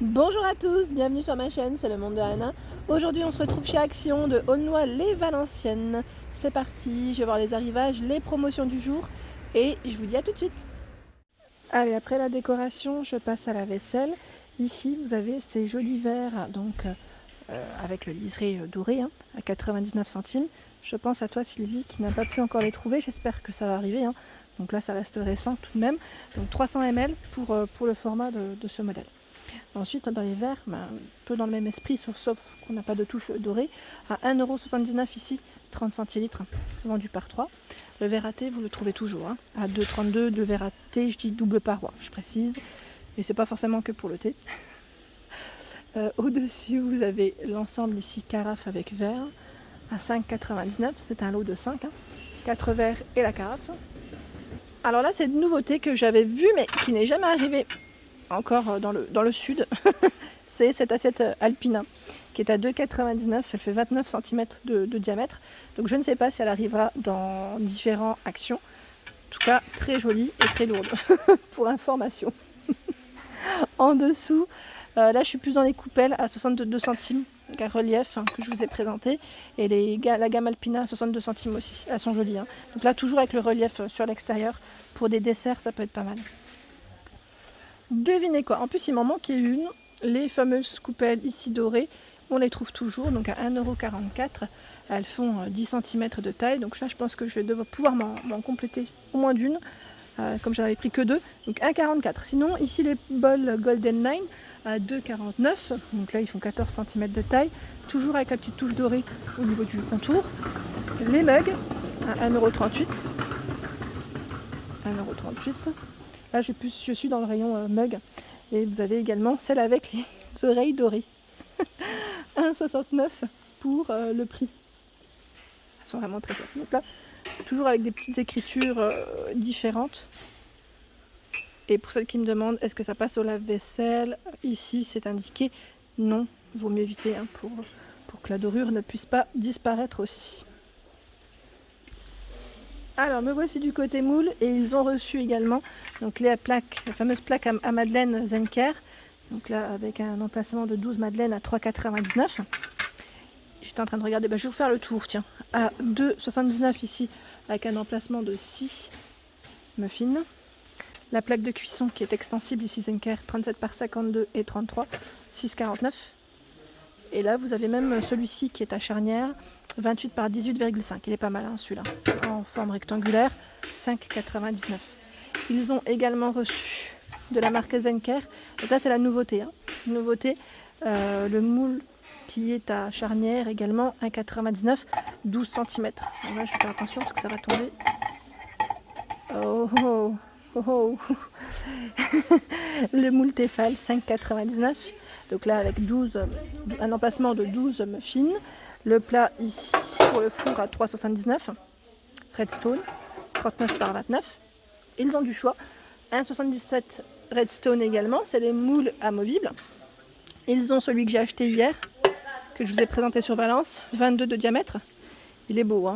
Bonjour à tous, bienvenue sur ma chaîne, c'est le monde de Anna. Aujourd'hui on se retrouve chez Action de Aulnoy-les-Valenciennes. C'est parti, je vais voir les arrivages, les promotions du jour et je vous dis à tout de suite. Allez, après la décoration, je passe à la vaisselle. Ici vous avez ces jolis verres avec le liseré doré à 99 centimes. Je pense à toi Sylvie qui n'a pas pu encore les trouver, j'espère que ça va arriver. Donc là ça reste récent tout de même. Donc 300 ml pour le format de ce modèle. Ensuite, dans les verres, un peu dans le même esprit, sauf qu'on n'a pas de touche dorée, à 1,79€ ici, 30 centilitres, vendu par 3. Le verre à thé, vous le trouvez toujours, à 2,32€, le verre à thé, je dis double paroi, je précise. Et c'est pas forcément que pour le thé. Au-dessus, vous avez l'ensemble ici, carafe avec verre, à 5,99€, c'est un lot de 5, 4 verres et la carafe. Alors là, c'est une nouveauté que j'avais vue, mais qui n'est jamais arrivée encore dans le sud. C'est cette assiette Alpina qui est à 2,99€, elle fait 29 cm de diamètre. Donc je ne sais pas si elle arrivera dans différentes actions. En tout cas, très jolie et très lourde, pour information. En dessous, là je suis plus dans les coupelles à 62 centimes, donc un relief que je vous ai présenté. Et la gamme Alpina à 62 centimes aussi, elles sont jolies. Donc là toujours avec le relief sur l'extérieur, pour des desserts ça peut être pas mal. Devinez quoi, en plus il m'en manquait une, les fameuses coupelles ici dorées, on les trouve toujours, donc à 1,44€, elles font 10 cm de taille, donc là je pense que je vais devoir pouvoir m'en compléter au moins d'une, comme j'en avais pris que deux, donc 1,44€. Sinon ici les bols Golden Line à 2,49€, donc là ils font 14 cm de taille, toujours avec la petite touche dorée au niveau du contour. Les mugs à 1,38€. 1,38€. Là, je suis dans le rayon mug. Et vous avez également celle avec les oreilles dorées. 1,69€ pour le prix. Elles sont vraiment très chouettes. Donc là, toujours avec des petites écritures différentes. Et pour celles qui me demandent, est-ce que ça passe au lave-vaisselle? Ici, c'est indiqué non. Il vaut mieux éviter pour que la dorure ne puisse pas disparaître aussi. Alors me voici du côté moule et ils ont reçu également donc les fameuses plaques à madeleine Zenker. Donc là avec un emplacement de 12 madeleines à 3,99€. J'étais en train de regarder, je vais vous faire le tour, tiens. À 2,79€ ici avec un emplacement de 6 muffins. La plaque de cuisson qui est extensible ici Zenker, 37 par 52 et 33, 6,49€. Et là vous avez même celui-ci qui est à charnière, 28 par 18,5. Il est pas mal celui-là, en forme rectangulaire, 5,99. Ils ont également reçu de la marque Zenker. Donc là c'est la nouveauté. Le moule qui est à charnière également, 1,99, 12 cm. Donc là je vais faire attention parce que ça va tomber. Oh oh oh oh. Le moule Tefal, 5,99. Donc là avec un emplacement de 12 muffins. Le plat ici pour le four à 3,79. Redstone, 39 par 29. Ils ont du choix. 1,77 Redstone également. C'est les moules amovibles. Ils ont celui que j'ai acheté hier, que je vous ai présenté sur Valence, 22 de diamètre. Il est beau,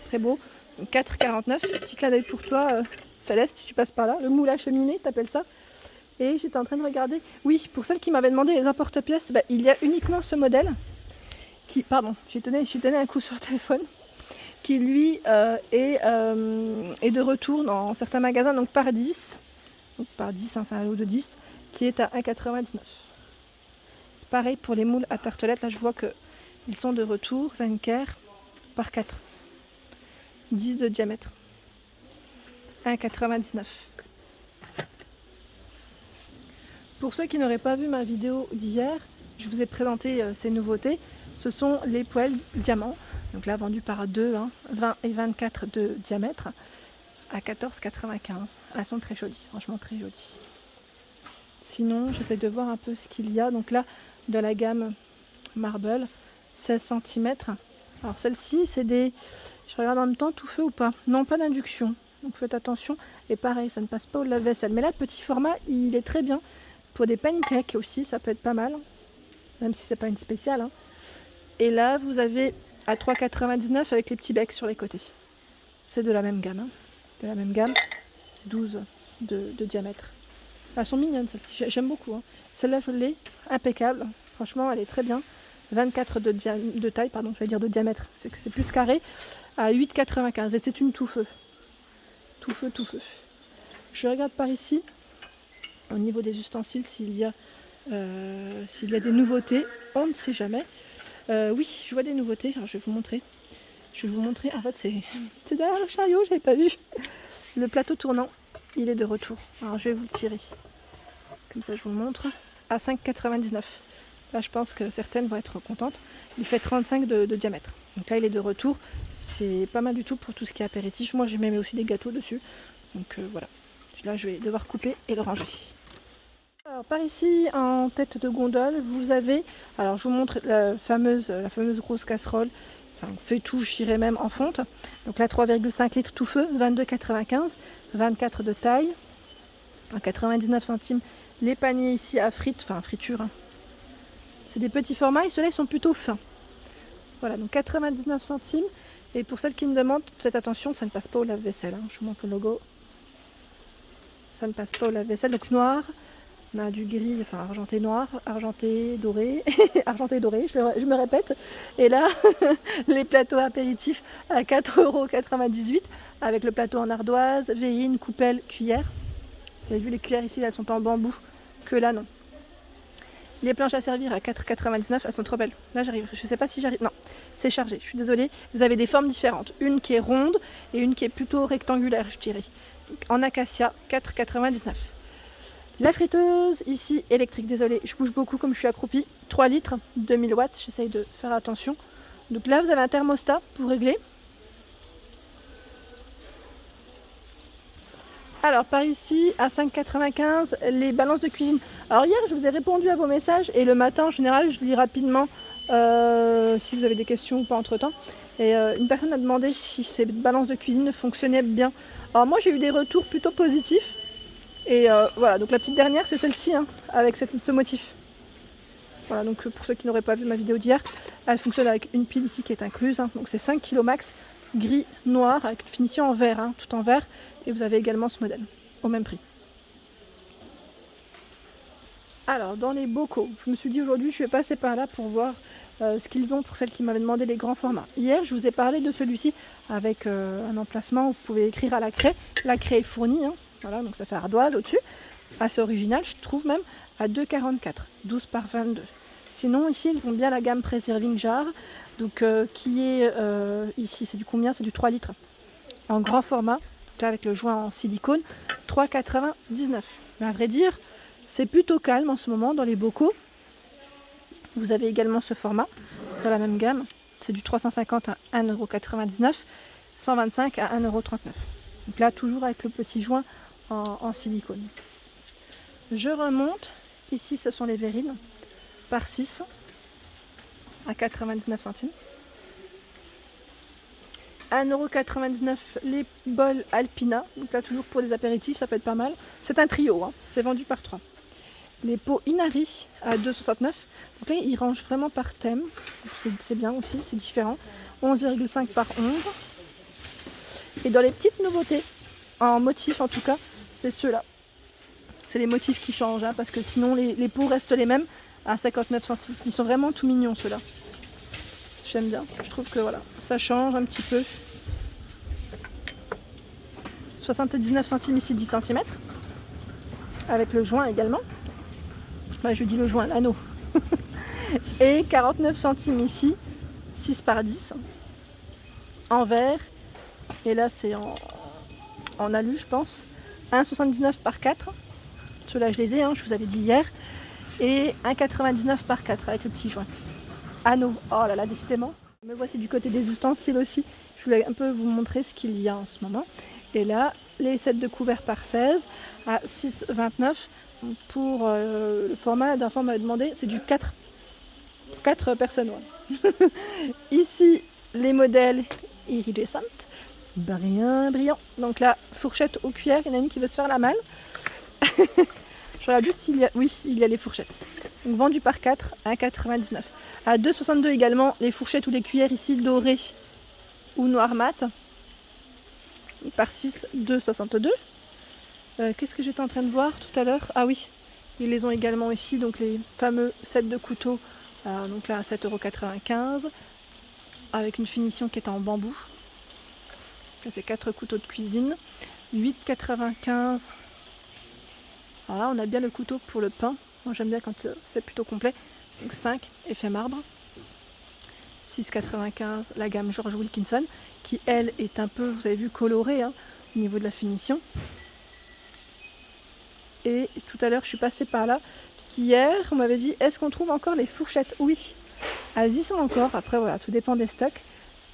très beau. 4,49. Petit clin d'œil pour toi, Céleste, si tu passes par là. Le moule à cheminée, t'appelles ça? Et j'étais en train de regarder. Oui, pour celles qui m'avaient demandé les emporte-pièces, il y a uniquement ce modèle. Pardon, j'ai donné un coup sur le téléphone. Qui lui est de retour dans certains magasins, donc par 10. Donc par 10, c'est un lot de 10, qui est à 1,99. Pareil pour les moules à tartelettes, là je vois qu'ils sont de retour, Zenker, par 4. 10 de diamètre. 1,99. Pour ceux qui n'auraient pas vu ma vidéo d'hier, je vous ai présenté ces nouveautés. Ce sont les poêles diamants. Donc là vendus par 2, 20 et 24 de diamètre à 14,95. Elles sont très jolies, franchement très jolies. Sinon, j'essaie de voir un peu ce qu'il y a. Donc là, de la gamme Marble, 16 cm. Alors celle-ci, c'est des... Je regarde en même temps, tout feu ou pas? Non, pas d'induction. Donc faites attention. Et pareil, ça ne passe pas au lave-vaisselle. Mais là, petit format, il est très bien. Pour des pancakes aussi, ça peut être pas mal. Même si c'est pas une spéciale. Et là, vous avez à 3,99 avec les petits becs sur les côtés. C'est de la même gamme. 12 de diamètre. Elles sont mignonnes celles-ci, j'aime beaucoup. Hein. Celle-là je l'ai, impeccable. Franchement elle est très bien. 24 de taille, pardon, je vais dire de diamètre. C'est plus carré. À 8,95 et c'est une tout feu. Tout feu, tout feu. Je regarde par ici, au niveau des ustensiles, s'il y a des nouveautés. On ne sait jamais. Oui, je vois des nouveautés. Alors, je vais vous montrer. En fait, c'est derrière le chariot, je n'avais pas vu. Le plateau tournant, il est de retour. Alors, je vais vous le tirer. Comme ça, je vous le montre. À 5,99. Là, je pense que certaines vont être contentes. Il fait 35 de diamètre. Donc là, il est de retour. C'est pas mal du tout pour tout ce qui est apéritif. Moi, j'ai même aussi des gâteaux dessus. Donc voilà. Là, je vais devoir couper et le ranger. Alors, par ici, en tête de gondole, vous avez... Alors, je vous montre la fameuse grosse casserole. Enfin, fait tout, j'irais même en fonte. Donc là, 3,5 litres tout feu, 22,95. 24 de taille. À 99 centimes. Les paniers ici à frites, enfin friture. Hein. C'est des petits formats et ceux-là, ils sont plutôt fins. Voilà, donc 99 centimes. Et pour celles qui me demandent, faites attention, ça ne passe pas au lave-vaisselle. Hein. Je vous montre le logo. Ça ne passe pas au lave-vaisselle. Donc noir, on a du gris, enfin argenté noir, argenté doré, argenté doré, je me répète. Et là, les plateaux apéritifs à 4,98 € avec le plateau en ardoise, verrine, coupelle, cuillère. Vous avez vu les cuillères ici, elles sont en bambou, que là non. Les planches à servir à 4,99 €, elles sont trop belles. Là j'arrive, je sais pas si j'arrive. Non, c'est chargé, je suis désolée. Vous avez des formes différentes. Une qui est ronde et une qui est plutôt rectangulaire, je dirais. Donc, en acacia, 4,99 €. La friteuse, ici électrique, désolée, je bouge beaucoup comme je suis accroupie. 3 litres, 2000 watts, j'essaye de faire attention. Donc là vous avez un thermostat pour régler. Alors par ici, à 5,95 €, les balances de cuisine. Alors hier, je vous ai répondu à vos messages et le matin, en général, je lis rapidement si vous avez des questions ou pas entre-temps. Et une personne a demandé si ces balances de cuisine fonctionnaient bien. Alors moi, j'ai eu des retours plutôt positifs. Et voilà, donc la petite dernière, c'est celle-ci, hein, avec ce motif. Voilà, donc pour ceux qui n'auraient pas vu ma vidéo d'hier, elle fonctionne avec une pile ici qui est incluse. Hein, donc c'est 5 kg max, gris, noir, avec une finition en verre, hein, tout en verre. Et vous avez également ce modèle, au même prix. Alors, dans les bocaux, je me suis dit aujourd'hui, je vais passer par là pour voir ce qu'ils ont pour celles qui m'avaient demandé les grands formats. Hier, je vous ai parlé de celui-ci avec un emplacement où vous pouvez écrire à la craie. La craie est fournie, hein, voilà, donc ça fait ardoise au-dessus. Assez original, je trouve même, à 2,44, 12 par 22. Sinon, ici, ils ont bien la gamme Preserving Jar, donc qui est ici, c'est du combien? C'est du 3 litres en grand format. Là, avec le joint en silicone, 3,99 €. Mais à vrai dire, c'est plutôt calme en ce moment dans les bocaux. Vous avez également ce format dans la même gamme. C'est du 350 à 1,99 €, 125 à 1,39 €. Donc là, toujours avec le petit joint en silicone. Je remonte. Ici, ce sont les verrines par 6 à 99 centimes. 1,99 € les bols Alpina, donc là toujours pour des apéritifs, ça peut être pas mal. C'est un trio, hein. C'est vendu par 3. Les pots Inari à 2,69 €. Donc là ils rangent vraiment par thème, c'est bien aussi, c'est différent. 11,5 par 11. Et dans les petites nouveautés, en motif en tout cas, c'est ceux-là. C'est les motifs qui changent, hein, parce que sinon les pots restent les mêmes à 59 centimes. Ils sont vraiment tout mignons ceux-là. J'aime bien, je trouve que voilà, ça change un petit peu. 79 centimes ici, 10 cm. Avec le joint également. Bah, je dis le joint, l'anneau. Et 49 centimes ici, 6 par 10. En verre. Et là c'est en alu je pense. 1,79 par 4. Ceux-là je les ai, hein, je vous avais dit hier. Et 1,99 par 4 avec le petit joint. Anneau, oh là là, décidément. Me voici du côté des ustensiles aussi. Je voulais un peu vous montrer ce qu'il y a en ce moment. Et là, les sets de couverts par 16 à 6,29 pour le format d'un format demandé, c'est du 4 personnes. Ouais. Ici, les modèles iridescent, brillant. Donc là, fourchette aux cuillères, il y en a une qui veut se faire la malle. Je regarde juste s'il y a... Oui, il y a les fourchettes. Donc vendu par 4 à 1,99. À 2,62 également les fourchettes ou les cuillères ici dorées ou noir mat. Par 6, 2,62. Qu'est-ce que j'étais en train de voir tout à l'heure? Ah oui, ils les ont également ici, donc les fameux sets de couteaux, donc là à 7,95 € avec une finition qui est en bambou. Là c'est 4 couteaux de cuisine, 8,95 €. Alors là on a bien le couteau pour le pain, moi j'aime bien quand c'est plutôt complet, donc 5, effet marbre. 6,95 € la gamme George Wilkinson, qui elle est un peu, vous avez vu, colorée hein, au niveau de la finition. Et tout à l'heure je suis passée par là, qu'hier on m'avait dit est-ce qu'on trouve encore les fourchettes? Oui, elles y sont encore, après voilà, tout dépend des stocks.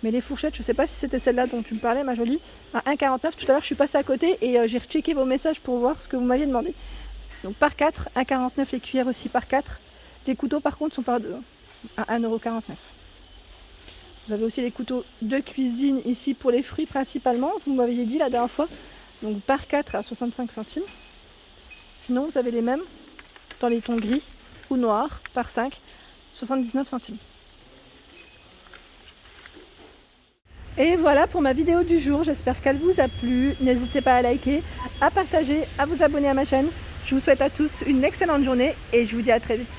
Mais les fourchettes, je ne sais pas si c'était celle-là dont tu me parlais ma jolie, à 1,49 €. Tout à l'heure je suis passée à côté et j'ai rechecké vos messages pour voir ce que vous m'aviez demandé. Donc par 4, 1,49 €, les cuillères aussi par 4. Les couteaux par contre sont par 2, à 1,49 €. Vous avez aussi les couteaux de cuisine ici pour les fruits principalement, vous m'aviez dit la dernière fois. Donc par 4 à 65 centimes. Sinon vous avez les mêmes dans les tons gris ou noirs par 5, 79 centimes. Et voilà pour ma vidéo du jour, j'espère qu'elle vous a plu. N'hésitez pas à liker, à partager, à vous abonner à ma chaîne. Je vous souhaite à tous une excellente journée et je vous dis à très vite.